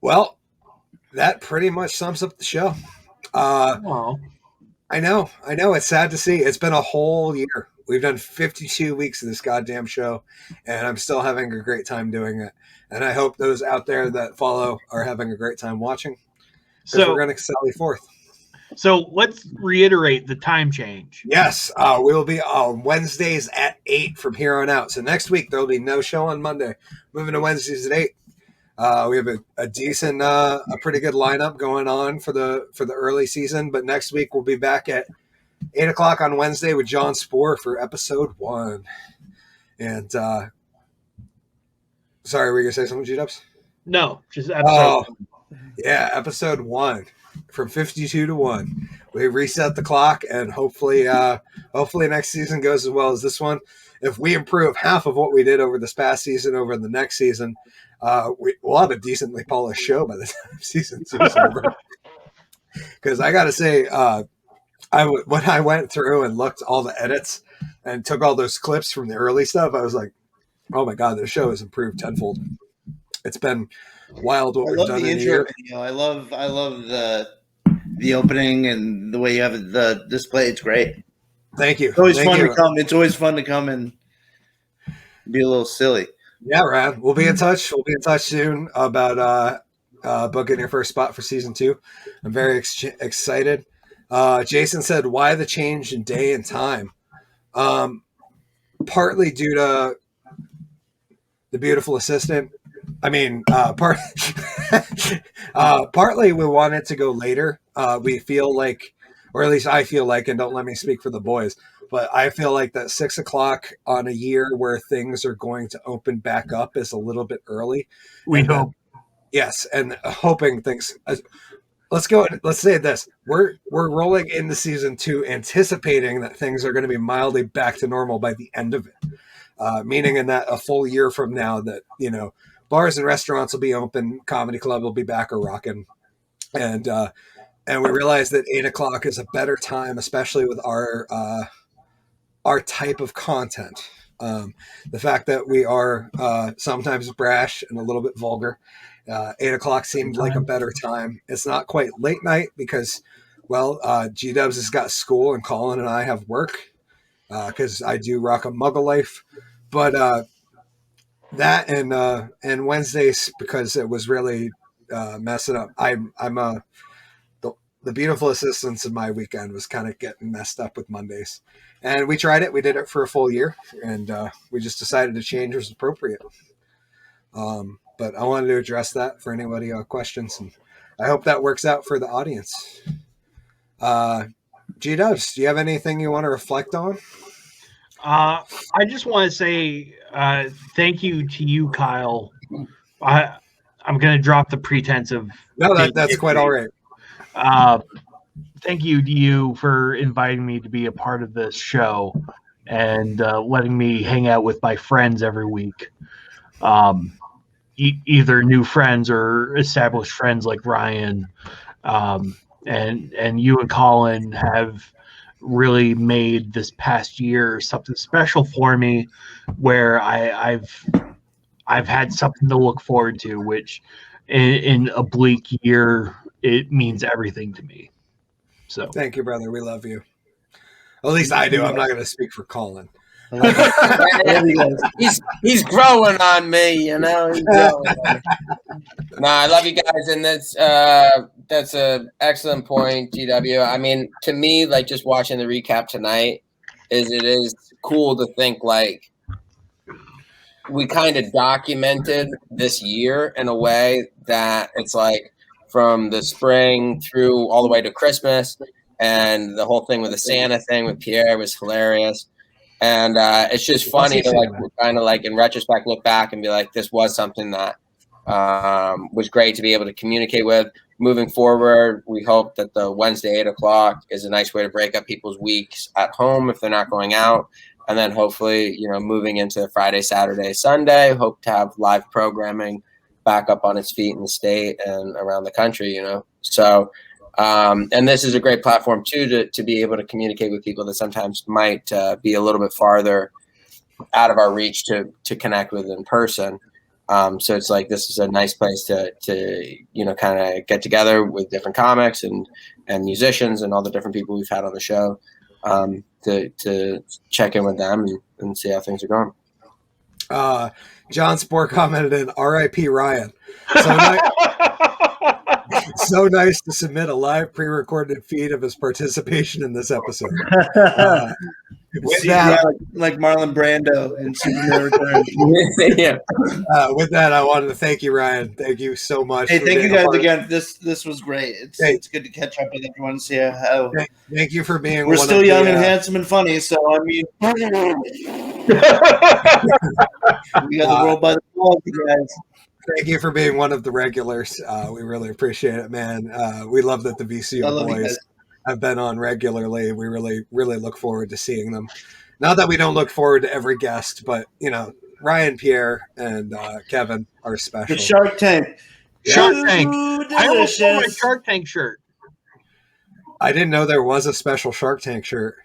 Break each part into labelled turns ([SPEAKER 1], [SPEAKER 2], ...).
[SPEAKER 1] Well, that pretty much sums up the show.
[SPEAKER 2] Oh,
[SPEAKER 1] I know. It's sad to see. It's been a whole year. We've done 52 weeks of this goddamn show, and I'm still having a great time doing it. And I hope those out there that follow are having a great time watching, because we're going to sally forth.
[SPEAKER 2] So let's reiterate the time change.
[SPEAKER 1] Yes, we will be on Wednesdays at 8 from here on out. So next week, there will be no show on Monday. Moving to Wednesdays at 8. We have a decent, a pretty good lineup going on for the early season. But next week, we'll be back at 8 o'clock on Wednesday with John Spohr for episode 1. And sorry, were you going to say something, G-Dubs?
[SPEAKER 2] No, just episode
[SPEAKER 1] 1. Yeah, episode 1 from 52 to 1. We reset the clock, and hopefully next season goes as well as this one. If we improve half of what we did over this past season over the next season, we'll have a decently polished show by the time season 2 is over. Because I got to say, when I went through and looked all the edits and took all those clips from the early stuff, I was like, oh my God, the show has improved tenfold. It's been wild what we've done in a year.
[SPEAKER 3] Video. I love the opening and the way you have the display. It's great.
[SPEAKER 1] Thank you.
[SPEAKER 3] It's always fun to come. It's always fun to come and be a little silly.
[SPEAKER 1] Yeah, Rad. We'll be in touch. We'll be in touch soon about booking your first spot for season 2. I'm very excited. Jason said, "Why the change in day and time?" Partly due to the beautiful assistant. I mean, partly we wanted to go later. We feel like, or at least I feel like, and don't let me speak for the boys, but I feel like that 6 o'clock on a year where things are going to open back up is a little bit early.
[SPEAKER 2] We hope.
[SPEAKER 1] Yes, and hoping things. Let's go. Let's say this: we're rolling into season 2, anticipating that things are going to be mildly back to normal by the end of it. Meaning, in that a full year from now, that bars and restaurants will be open, comedy club will be back or rocking, and we realize that 8 o'clock is a better time, especially with our type of content. The fact that we are sometimes brash and a little bit vulgar. 8 o'clock seemed like a better time. It's not quite late night because, G-Dubs has got school and Collen and I have work because I do rock a muggle life. But that and Wednesdays, because it was really messing up. The beautiful assistance of my weekend was kind of getting messed up with Mondays. And we tried it. We did it for a full year, and we just decided to change as appropriate. But I wanted to address that for anybody questions, and I hope that works out for the audience. G-Dubs, do you have anything you want to reflect on?
[SPEAKER 2] I just want to say thank you to you, Kyle. I'm going to drop the pretense of...
[SPEAKER 1] No, that's quite all right.
[SPEAKER 2] Thank you to you for inviting me to be a part of this show and letting me hang out with my friends every week. Either new friends or established friends like Ryan. And you and Collen have really made this past year something special for me, where I've had something to look forward to, which in a bleak year, it means everything to me. So
[SPEAKER 1] thank you, brother. We love you. At least I do. I'm not going to speak for Collen.
[SPEAKER 4] He's growing on me, He's growing on me. No, I love you guys, and that's a excellent point, GW. I mean, to me, like, just watching the recap tonight, it is cool to think like we kind of documented this year in a way that it's like from the spring through all the way to Christmas, and the whole thing with the Santa thing with Piere was hilarious. And it's just funny to kind of in retrospect look back and be like, this was something that was great to be able to communicate with. Moving forward, we hope that the Wednesday 8 o'clock is a nice way to break up people's weeks at home if they're not going out. And then hopefully, moving into Friday, Saturday, Sunday, hope to have live programming back up on its feet in the state and around the country, So and this is a great platform too to be able to communicate with people that sometimes might be a little bit farther out of our reach to connect with in person. So it's like this is a nice place to kind of get together with different comics and musicians and all the different people we've had on the show, to check in with them and see how things are going.
[SPEAKER 1] John Spore commented in R.I.P. Ryan. So nice to submit a live pre-recorded feed of his participation in this episode. With that,
[SPEAKER 3] like Marlon Brando in Superman Returns.
[SPEAKER 4] Yeah.
[SPEAKER 1] With that, I wanted to thank you, Ryan. Thank you so much.
[SPEAKER 3] Hey, thank you guys again. This was great. It's good to catch up with everyone. See how.
[SPEAKER 1] Thank you for being.
[SPEAKER 3] We're still young and handsome and funny. So I mean, we got the world by the balls, you guys.
[SPEAKER 1] Thank you for being one of the regulars. We really appreciate it, man. We love that the VCO boys have been on regularly. We really, really look forward to seeing them. Not that we don't look forward to every guest, but Ryan, Piere, and Kevin are special.
[SPEAKER 3] The Shark Tank.
[SPEAKER 2] Shark Tank. I almost wore my Shark Tank shirt.
[SPEAKER 1] I didn't know there was a special Shark Tank shirt.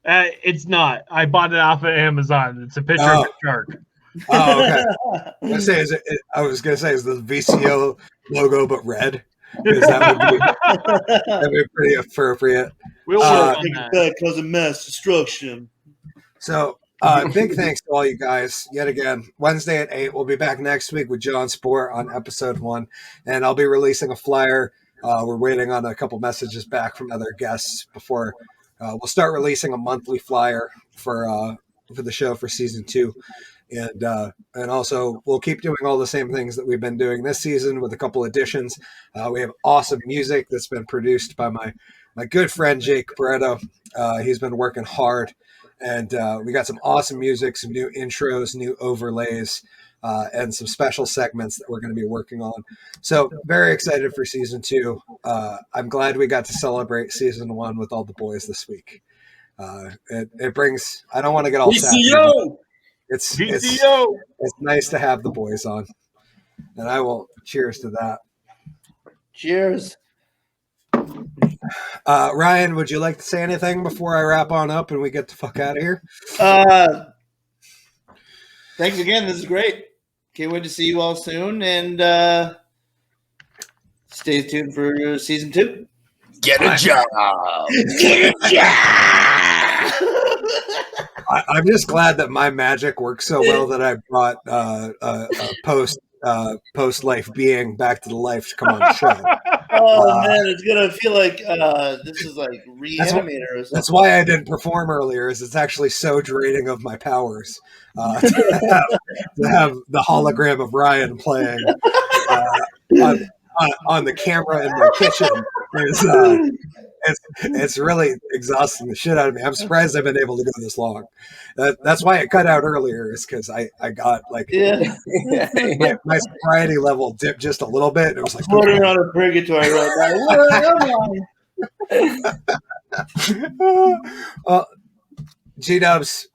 [SPEAKER 2] It's not. I bought it off of Amazon. It's a picture of a shark.
[SPEAKER 1] Oh, okay. I was gonna say, is the VCO logo but red? Because that'd be pretty appropriate.
[SPEAKER 2] We'll work on that.
[SPEAKER 3] Cause of mass destruction.
[SPEAKER 1] So, big thanks to all you guys yet again. Wednesday at 8, we'll be back next week with John Spore on episode 1, and I'll be releasing a flyer. We're waiting on a couple messages back from other guests before we'll start releasing a monthly flyer for the show for season 2. And also we'll keep doing all the same things that we've been doing this season with a couple additions. We have awesome music that's been produced by my good friend Jake Barretto. He's been working hard, and we got some awesome music, some new intros, new overlays, and some special segments that we're going to be working on. So very excited for season 2. I'm glad we got to celebrate season 1 with all the boys this week. It brings, I don't want to get all sad. It's nice to have the boys on, and I will cheers to that.
[SPEAKER 3] Cheers.
[SPEAKER 1] Ryan, would you like to say anything before I wrap on up and we get the fuck out of here?
[SPEAKER 3] Thanks again. This is great. Can't wait to see you all soon, and stay tuned for season 2.
[SPEAKER 4] Get a job.
[SPEAKER 3] Get a job.
[SPEAKER 1] I'm just glad that my magic works so well that I brought a post life being back to the life to come on the show.
[SPEAKER 3] Oh man, it's gonna feel like this is like Reanimator or something.
[SPEAKER 1] That's why I didn't perform earlier. Is it's actually so draining of my powers to have the hologram of Ryan playing on the camera in my kitchen. It's really exhausting the shit out of me. I'm surprised I've been able to go this long. That's why it cut out earlier, is because I got like my sobriety level dipped just a little bit. And it was like
[SPEAKER 3] floating on a purgatory right now.
[SPEAKER 1] G-Dubs,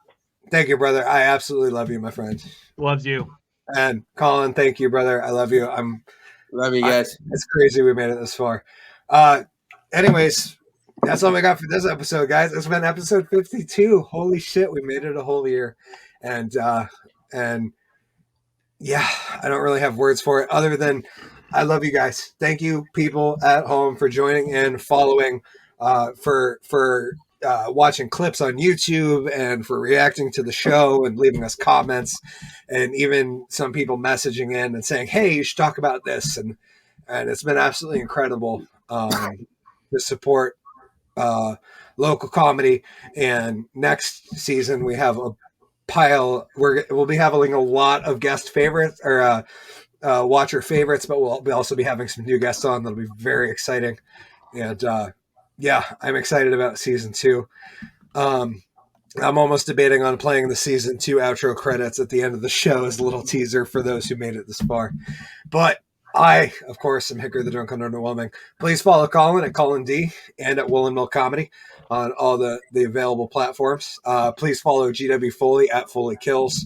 [SPEAKER 1] thank you, brother. I absolutely love you, my friend.
[SPEAKER 2] Loves you.
[SPEAKER 1] And Colin, thank you, brother. I love you.
[SPEAKER 4] Love you guys.
[SPEAKER 1] It's crazy we made it this far. Anyways, that's all we got for this episode, guys. It's been episode 52. Holy shit, we made it a whole year. And yeah, I don't really have words for it other than I love you guys. Thank you, people at home, for joining in, following, for watching clips on YouTube, and for reacting to the show and leaving us comments, and even some people messaging in and saying, hey, you should talk about this. And it's been absolutely incredible to support local comedy. And next season we have a pile. We'll be having a lot of guest favorites or watcher favorites, but we'll also be having some new guests on. That'll be very exciting. And yeah, I'm excited about season 2. I'm almost debating on playing the season 2 outro credits at the end of the show as a little teaser for those who made it this far. But I, of course, am Hickory the Drunk and Underwhelming. Please follow Colin at Collen D and at Woolen Comedy on all the available platforms. Please follow GW Foley at Foley Kills.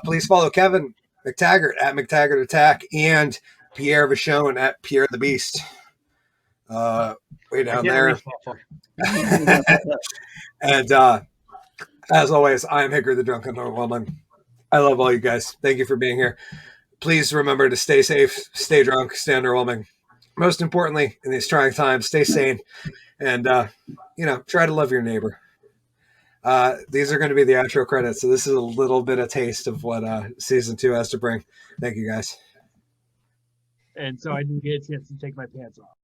[SPEAKER 1] Please follow Kevin McTaggart at McTaggart Attack and Piere Vachon at Piere the Beast. Way down there. And as always, I'm Hickory the Drunk and Underwhelming. I love all you guys. Thank you for being here. please remember to stay safe, stay drunk, stay underwhelming. Most importantly, in these trying times, stay sane and, try to love your neighbor. These are going to be the outro credits, so this is a little bit of taste of what season 2 has to bring. Thank you, guys.
[SPEAKER 2] And so I didn't get a chance to take my pants off.